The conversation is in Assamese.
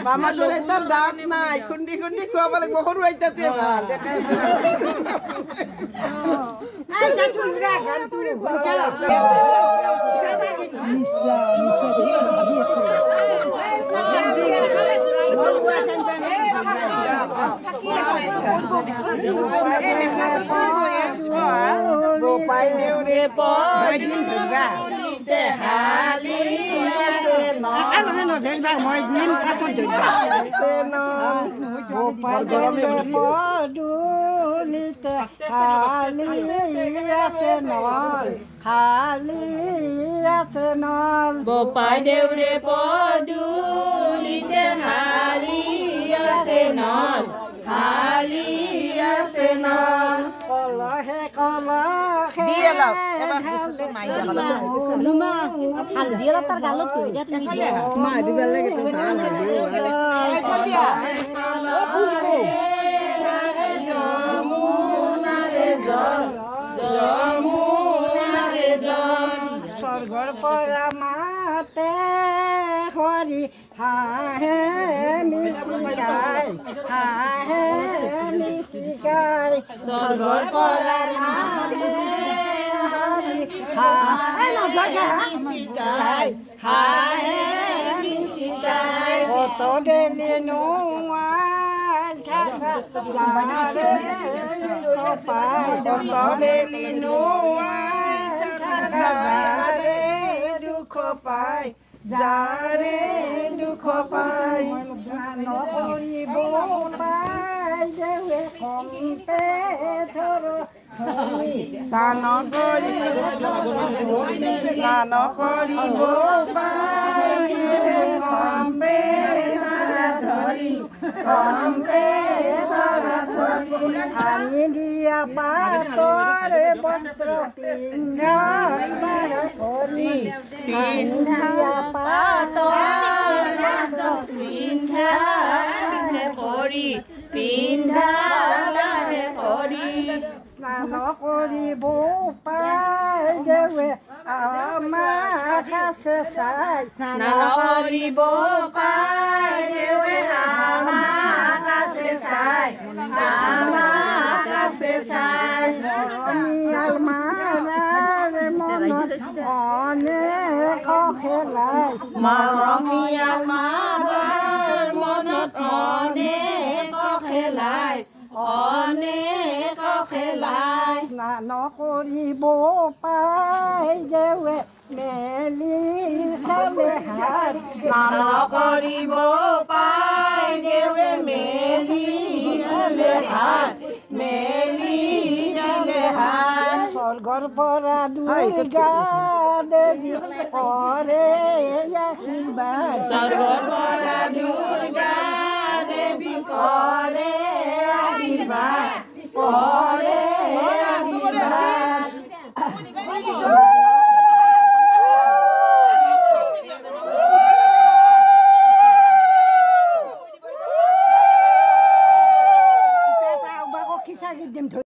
মামা তোৰ এটা দাঁত নাই খুন্দি খুন্দি খুয়াব লাগবে সৰু আইতাটোৱে ভাল দেখাই গোপাই দেউৰে পদিন ধুগা হালি আছে মই দিন পাছত গোপাই দেউৰে পদুলিতে হালি আছে নল হালি আছে নল গোপাই দেউৰে পদুলিতে হালি আছে নল হালি আছে নল কলহে কলহে দিয়ে লাও এবাৰ কিছু মাই দিয়া লুমা হাল দিয়ে লাও তাৰ গালত কই দিয়া তুমি দিয়া মা দিবা লাগে তুমি স্বৰ্গৰ পৰা মাতে হৰি হাহে নিশিকাই হাহে নিশিকাই স্বৰ্গৰ পৰা মাতে হৰি হাহে নিশিকাই হাহে নিশিকাই কত দেলি নোৱাৰ থাকা যাৰে কপাই কত দেলি নোৱাৰ থাকা যাৰে দুখ পাই যাৰে দুখ পাই নকৰিব পাই দেৱে কমতে থৰ স্নান কৰিব পাই দেৱে কমে ধৰি কমে ধৰি আনি দিয়া পাতৰে বস্ত্ৰ পিন্ধা ধৰি পিন্ধা পাতৰ পিন্ধা কৰি পিন্ধা কৰি স্নান কৰিব পাই দেৱে আমাক আছে চাই স্নান কৰিব পাই দেৱে আমাক আছে চাই আমাক আছে চাই মৰমীয়াল মাৰাৰে মনত অনেক খেলাই মৰমীয়াল মাৰাৰ মনত অনেক খেলাই অনেক খেলাই স্নান কৰিব পাই দেৱে মেলি চালে হাত স্নান কৰিব পাই দেৱে মেলি চালে হাত মেলি চালে হাত স্বৰ্গৰ পৰা দুৰ্গা দেৱী কৰে আশীৰ্বাদ স্বৰ্গৰ পৰা দুৰ্গা দেৱী কৰে আশীৰ্বাদ কৰে আশীৰ্বাদ